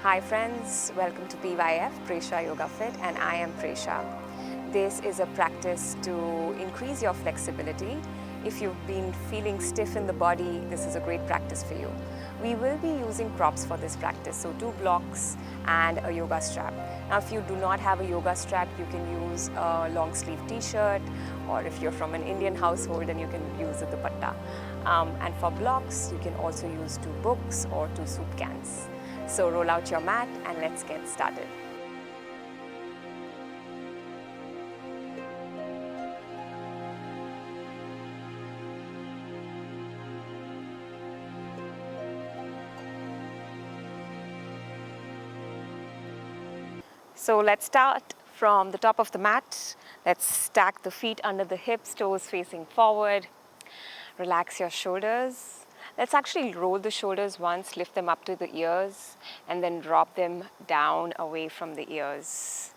Hi friends, welcome to PYF, Presha Yoga Fit, and I am Presha. This is a practice to increase your flexibility. If you've been feeling stiff in the body, this is a great practice for you. We will be using props for this practice, so 2 blocks and a yoga strap. Now if you do not have a yoga strap, you can use a long sleeve t-shirt, or if you're from an Indian household, then you can use a dupatta. And for blocks, you can also use 2 books or 2 soup cans. So roll out your mat and let's get started. So let's start from the top of the mat. Let's stack the feet under the hips, toes facing forward. Relax your shoulders. Let's actually roll the shoulders once, lift them up to the ears, and then drop them down away from the ears.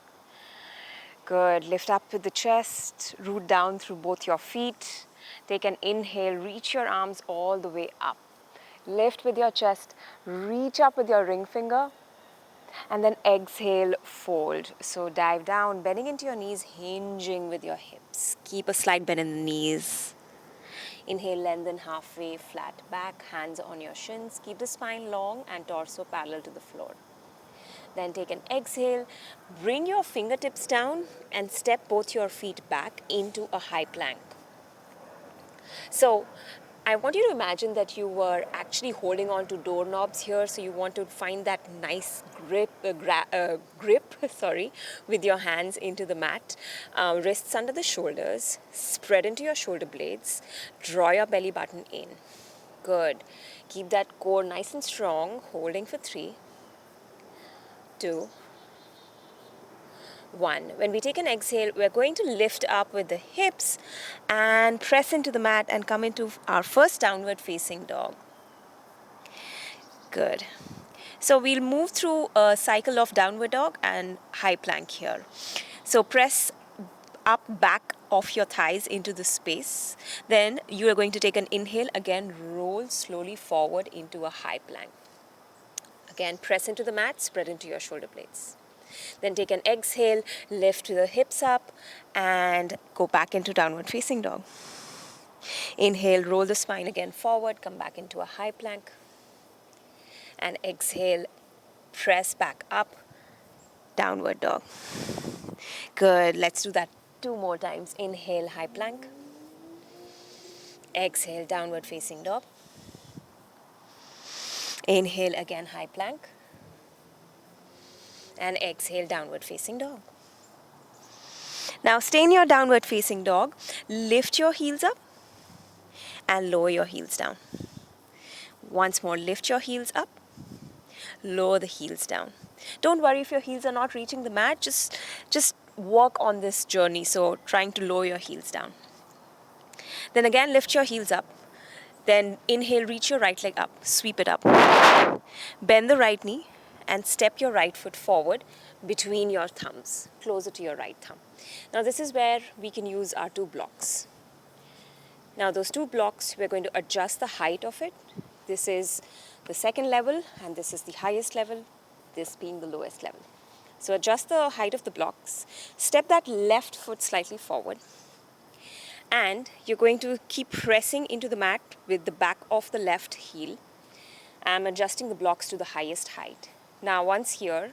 Good. Lift up with the chest, root down through both your feet. Take an inhale, reach your arms all the way up. Lift with your chest, reach up with your ring finger, and then exhale, fold. So dive down, bending into your knees, hinging with your hips. Keep a slight bend in the knees. Inhale, lengthen halfway, flat back, hands on your shins. Keep the spine long and torso parallel to the floor. Then take an exhale, bring your fingertips down and step both your feet back into a high plank. So I want you to imagine that you were actually holding on to doorknobs here, so you want to find that nice grip, with your hands into the mat. Wrists under the shoulders, spread into your shoulder blades, draw your belly button in. Good. Keep that core nice and strong, holding for 3, 2, 1. When we take an exhale, we're going to lift up with the hips and press into the mat and come into our first downward facing dog. Good. So we'll move through a cycle of downward dog and high plank here. So press up, back of your thighs into the space. Then you are going to take an inhale, again roll slowly forward into a high plank. Again, press into the mat, spread into your shoulder blades. Then take an exhale, lift the hips up and go back into downward facing dog. Inhale, roll the spine again forward, come back into a high plank. And exhale, press back up, downward dog. Good, let's do that 2 more times. Inhale, high plank. Exhale, downward facing dog. Inhale again, high plank. And exhale, downward facing dog. Now stay in your downward facing dog. Lift your heels up and lower your heels down. Once more, lift your heels up, lower the heels down. Don't worry if your heels are not reaching the mat, just work on this journey. So trying to lower your heels down. Then again, lift your heels up. Then inhale, reach your right leg up, sweep it up. Bend the right knee and step your right foot forward between your thumbs, closer to your right thumb. Now this is where we can use our 2 blocks. Now those 2 blocks, we're going to adjust the height of it. This is the second level and this is the highest level, this being the lowest level. So adjust the height of the blocks, step that left foot slightly forward, and you're going to keep pressing into the mat with the back of the left heel. I'm adjusting the blocks to the highest height. Now once here,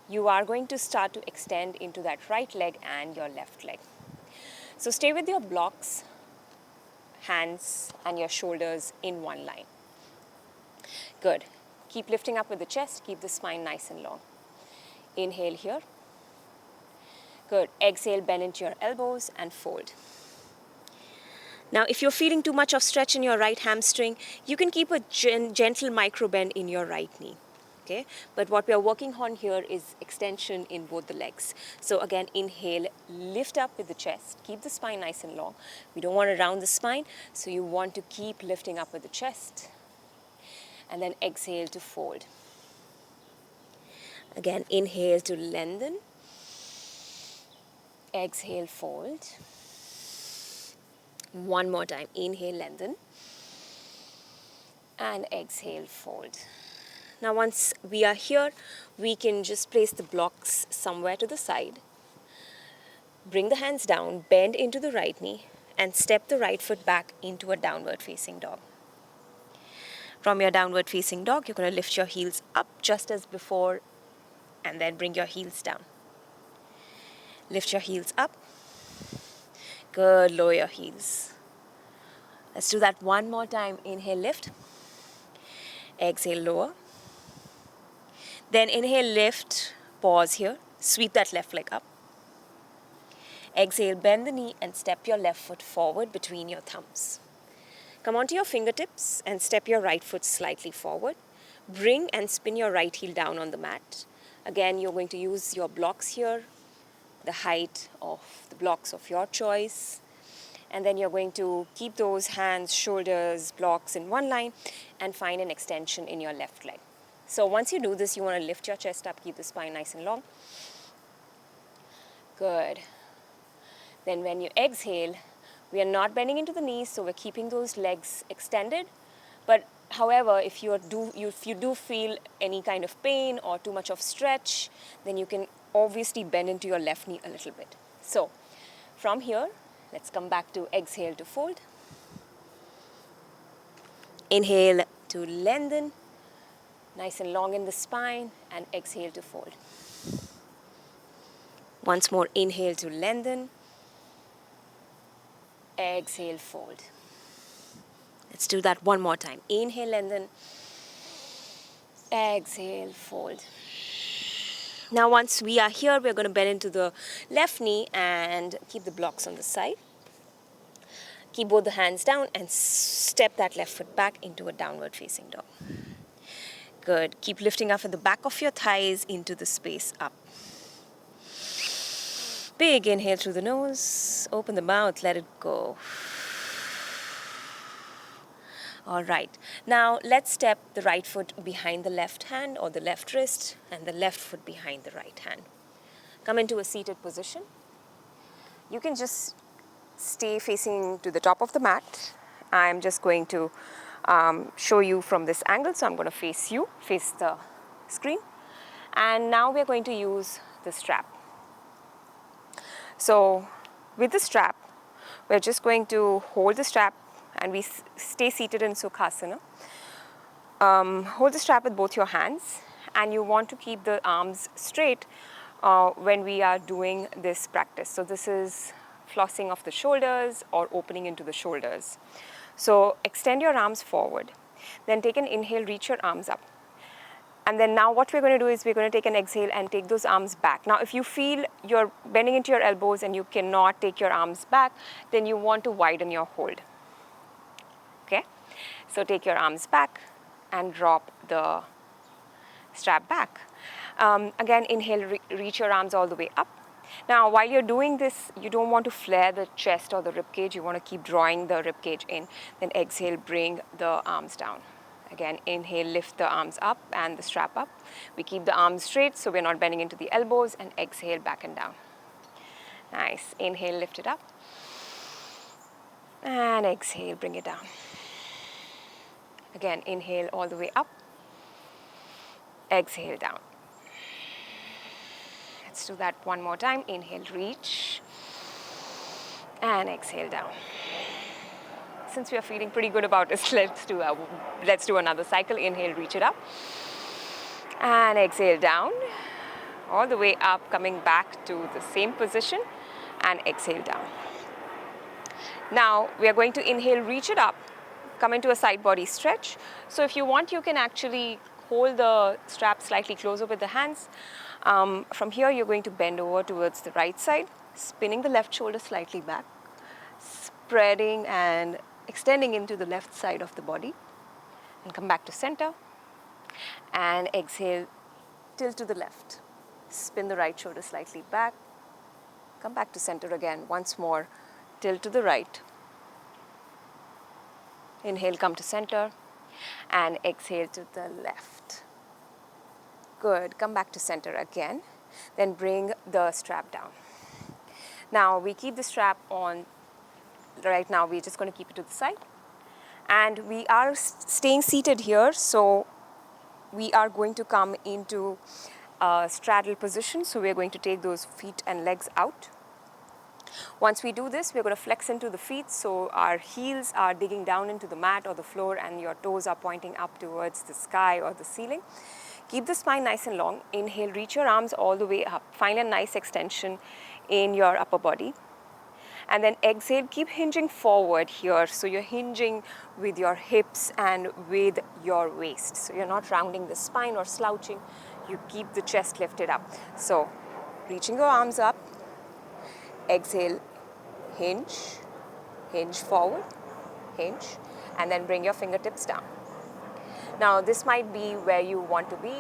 you are going to start to extend into that right leg and your left leg. So stay with your blocks, hands and your shoulders in one line. Good. Keep lifting up with the chest, keep the spine nice and long. Inhale here. Good. Exhale, bend into your elbows and fold. Now, if you're feeling too much of stretch in your right hamstring, you can keep a gentle micro bend in your right knee. Okay? But what we are working on here is extension in both the legs. So again, inhale, lift up with the chest, keep the spine nice and long. We don't want to round the spine, so you want to keep lifting up with the chest. And then exhale to fold. Again, inhale to lengthen. Exhale, fold. One more time. Inhale, lengthen. And exhale, fold. Now once we are here, we can just place the blocks somewhere to the side. Bring the hands down, bend into the right knee, and step the right foot back into a downward facing dog. From your downward facing dog, you're going to lift your heels up just as before, and then bring your heels down. Lift your heels up. Good, lower your heels. Let's do that one more time. Inhale, lift. Exhale, lower. Then inhale, lift, pause here. Sweep that left leg up. Exhale, bend the knee and step your left foot forward between your thumbs. Come onto your fingertips and step your right foot slightly forward. Bring and spin your right heel down on the mat. Again, you're going to use your blocks here, the height of the blocks of your choice. And then you're going to keep those hands, shoulders, blocks in one line and find an extension in your left leg. So once you do this, you want to lift your chest up, keep the spine nice and long. Good. Then when you exhale, we are not bending into the knees, so we're keeping those legs extended. But however, if you do feel any kind of pain or too much of stretch, then you can obviously bend into your left knee a little bit. So from here, let's come back to exhale to fold. Inhale to lengthen, nice and long in the spine, and exhale to fold. Once more, inhale to lengthen. Exhale, fold. Let's do that one more time. Inhale, lengthen. Exhale, fold. Now once we are here, we're going to bend into the left knee and keep the blocks on the side. Keep both the hands down and step that left foot back into a downward facing dog. Good. Keep lifting up at the back of your thighs into the space up. Big inhale through the nose. Open the mouth, let it go. All right. Now let's step the right foot behind the left hand or the left wrist and the left foot behind the right hand. Come into a seated position. You can just stay facing to the top of the mat. I'm just going to show you from this angle. So I'm going to face you, face the screen. And now we're going to use the strap. So with the strap, we're just going to hold the strap and we stay seated in Sukhasana. Hold the strap with both your hands and you want to keep the arms straight when we are doing this practice. So this is flossing of the shoulders or opening into the shoulders. So extend your arms forward. Then take an inhale, reach your arms up. And then now what we're going to do is we're going to take an exhale and take those arms back. Now if you feel you're bending into your elbows and you cannot take your arms back, then you want to widen your hold. Okay? So take your arms back and drop the strap back. Again, inhale, reach your arms all the way up. Now while you're doing this, you don't want to flare the chest or the rib cage. You want to keep drawing the rib cage in. Then exhale, bring the arms down. Again, inhale, lift the arms up and the strap up. We keep the arms straight so we're not bending into the elbows, and exhale, back and down. Nice. Inhale, lift it up. And exhale, bring it down. Again, inhale all the way up. Exhale, down. Let's do that one more time. Inhale, reach. And exhale, down. Since we are feeling pretty good about this, let's do another cycle. Inhale, reach it up. And exhale, down. All the way up, coming back to the same position. And exhale, down. Now, we are going to inhale, reach it up. Come into a side body stretch. So if you want, you can actually hold the strap slightly closer with the hands. From here, you're going to bend over towards the right side, spinning the left shoulder slightly back, spreading and extending into the left side of the body, and come back to center. And exhale, tilt to the left. Spin the right shoulder slightly back. Come back to center again. Once more, tilt to the right. Inhale, come to center. And exhale to the left. Good. Come back to center again. Then bring the strap down. Now, we keep the strap on. Right now, we're just going to keep it to the side. And we are staying seated here. So we are going to come into a straddle position. So we're going to take those feet and legs out. Once we do this, we're going to flex into the feet, so our heels are digging down into the mat or the floor and your toes are pointing up towards the sky or the ceiling. Keep the spine nice and long. Inhale, reach your arms all the way up. Find a nice extension in your upper body. And then exhale, keep hinging forward here. So you're hinging with your hips and with your waist. So you're not rounding the spine or slouching. You keep the chest lifted up. So reaching your arms up. Exhale, hinge, hinge forward, hinge, and then bring your fingertips down. Now this might be where you want to be.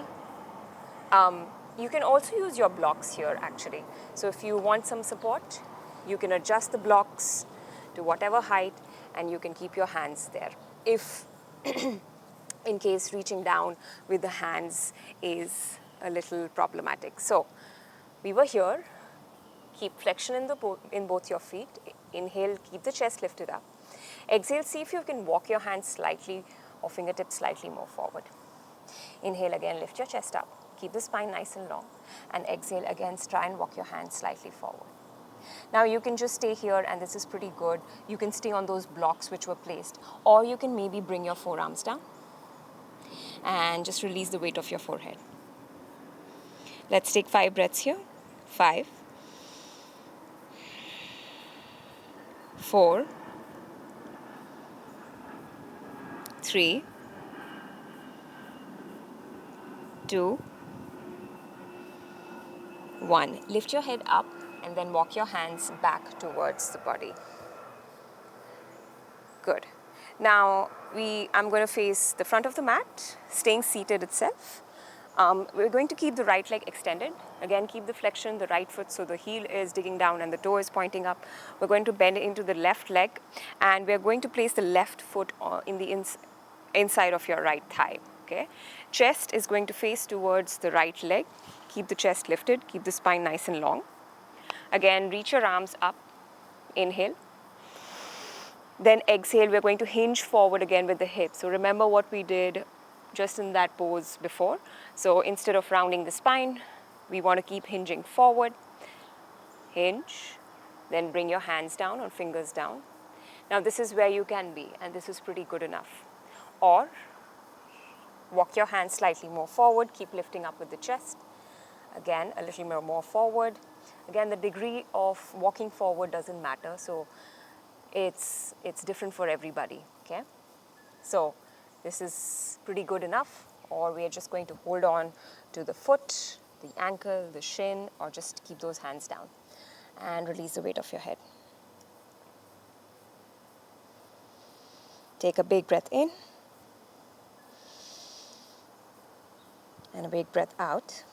You can also use your blocks here actually. So if you want some support, you can adjust the blocks to whatever height and you can keep your hands there. If in case reaching down with the hands is a little problematic. So we were here. Keep flexion in both your feet. Inhale, keep the chest lifted up. Exhale, see if you can walk your hands slightly or fingertips slightly more forward. Inhale again, lift your chest up. Keep the spine nice and long. And exhale again, try and walk your hands slightly forward. Now you can just stay here and this is pretty good. You can stay on those blocks which were placed. Or you can maybe bring your forearms down and just release the weight of your forehead. Let's take 5 breaths here. 5, 4, 3, 2, 1. Lift your head up and then walk your hands back towards the body. Good. Now I'm going to face the front of the mat, staying seated itself. We're going to keep the right leg extended. Again, keep the flexion, the right foot, so the heel is digging down and the toe is pointing up. We're going to bend into the left leg and we're going to place the left foot in the inside of your right thigh. Okay? Chest is going to face towards the right leg. Keep the chest lifted, keep the spine nice and long. Again, reach your arms up. Inhale. Then exhale, we're going to hinge forward again with the hips. So remember what we did just in that pose before. So instead of rounding the spine, we want to keep hinging forward. Hinge, then bring your hands down or fingers down. Now this is where you can be and this is pretty good enough. Or walk your hands slightly more forward, keep lifting up with the chest. Again, a little more forward. Again, the degree of walking forward doesn't matter, so it's different for everybody, okay? So this is pretty good enough, or we are just going to hold on to the foot, the ankle, the shin, or just keep those hands down and release the weight of your head. Take a big breath in and a big breath out.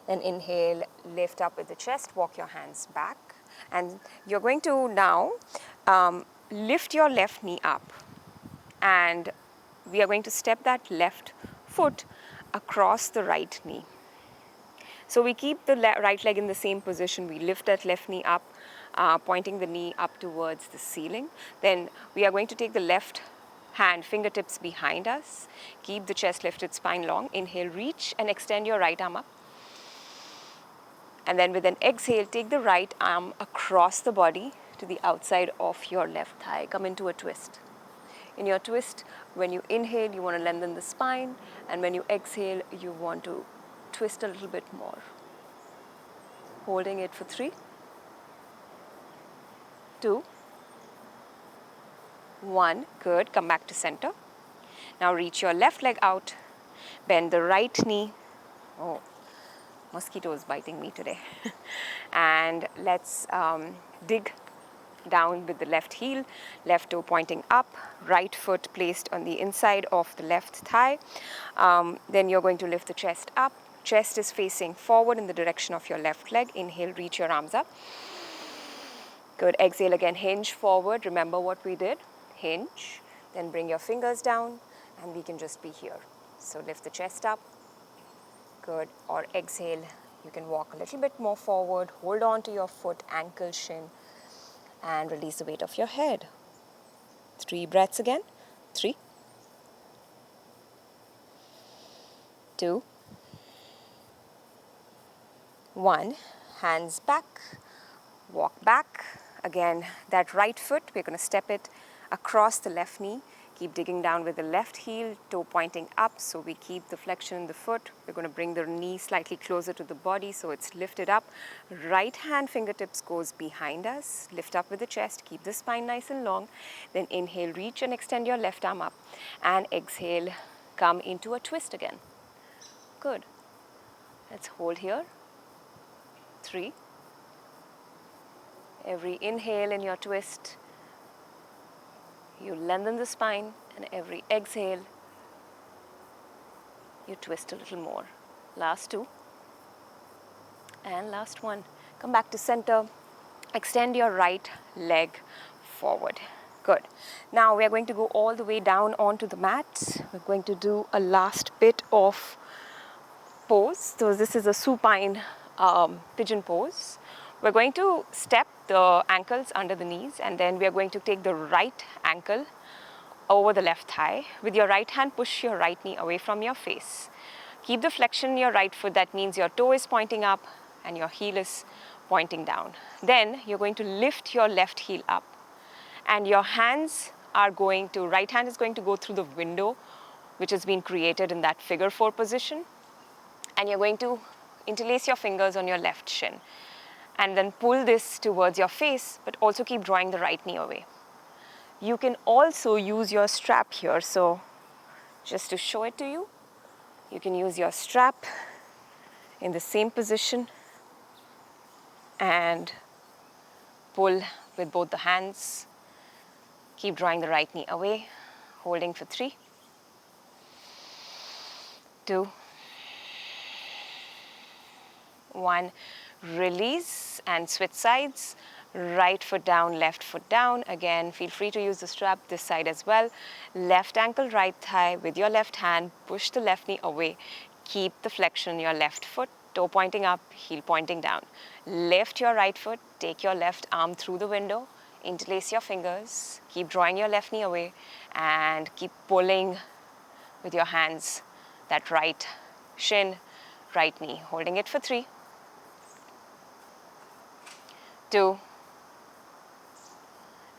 Then inhale, lift up with the chest, walk your hands back. And you're going to now lift your left knee up. And we are going to step that left foot across the right knee. So we keep the right leg in the same position. We lift that left knee up, pointing the knee up towards the ceiling. Then we are going to take the left hand, fingertips behind us. Keep the chest lifted, spine long. Inhale, reach and extend your right arm up. And then with an exhale, take the right arm across the body to the outside of your left thigh. Come into a twist. In your twist, when you inhale, you want to lengthen the spine. And when you exhale, you want to twist a little bit more. Holding it for 3, 2, 1. Good. Come back to center. Now reach your left leg out. Bend the right knee. Oh, mosquito is biting me today. And let's dig down with the left heel, left toe pointing up, right foot placed on the inside of the left thigh. Then you're going to lift the chest up. Chest is facing forward in the direction of your left leg. Inhale, reach your arms up. Good. Exhale again, hinge forward. Remember what we did. Hinge. Then bring your fingers down and we can just be here. So lift the chest up. Good. Or exhale, you can walk a little bit more forward. Hold on to your foot, ankle, shin, and release the weight of your head. 3 breaths again. 3, 2, 1. Hands back, walk back. Again, that right foot, we're going to step it across the left knee. Keep digging down with the left heel, toe pointing up, so we keep the flexion in the foot. We're going to bring the knee slightly closer to the body so it's lifted up. Right hand fingertips goes behind us. Lift up with the chest, keep the spine nice and long. Then inhale, reach and extend your left arm up. And exhale, come into a twist again. Good. Let's hold here. 3. Every inhale in your twist, you lengthen the spine, and every exhale, you twist a little more. Last 2. And last 1. Come back to center. Extend your right leg forward. Good. Now we are going to go all the way down onto the mat. We're going to do a last bit of pose. So this is a supine pigeon pose. We're going to step the ankles under the knees, and then we are going to take the right ankle over the left thigh. With your right hand, push your right knee away from your face. Keep the flexion in your right foot. That means your toe is pointing up and your heel is pointing down. Then you're going to lift your left heel up, and your hands are going to, right hand is going to go through the window which has been created in that figure 4 position, and you're going to interlace your fingers on your left shin and then pull this towards your face, but also keep drawing the right knee away. You can also use your strap here. So just to show it to you, you can use your strap in the same position and pull with both the hands. Keep drawing the right knee away, holding for 3, 2, 1. Release and switch sides. Right foot down, left foot down. Again, feel free to use the strap this side as well. Left ankle, right thigh. With your left hand, push the left knee away. Keep the flexion in your left foot, toe pointing up, heel pointing down. Lift your right foot, take your left arm through the window, interlace your fingers, keep drawing your left knee away, and keep pulling with your hands that right shin, right knee. Holding it for 3, 2,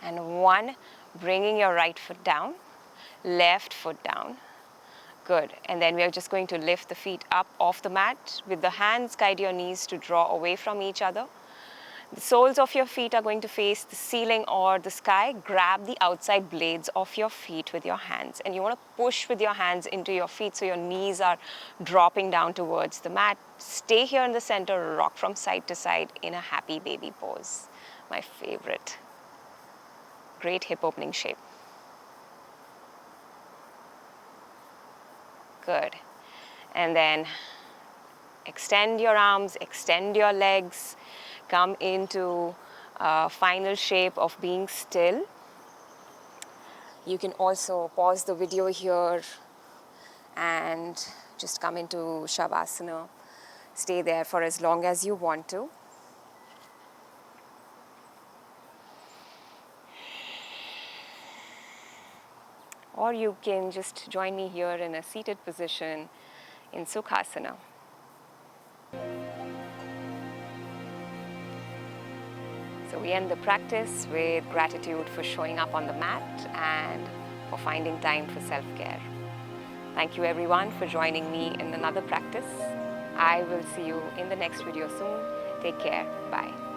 and 1. Bringing your right foot down, left foot down. Good. And then we are just going to lift the feet up off the mat. With the hands, guide your knees to draw away from each other. The soles of your feet are going to face the ceiling or the sky. Grab the outside blades of your feet with your hands. And you want to push with your hands into your feet so your knees are dropping down towards the mat. Stay here in the center, rock from side to side in a happy baby pose. My favorite. Great hip opening shape. Good. And then extend your arms, extend your legs, come into a final shape of being still. You can also pause the video here and just come into Shavasana. Stay there for as long as you want to. Or you can just join me here in a seated position in Sukhasana. So we end the practice with gratitude for showing up on the mat and for finding time for self-care. Thank you everyone for joining me in another practice. I will see you in the next video soon. Take care. Bye.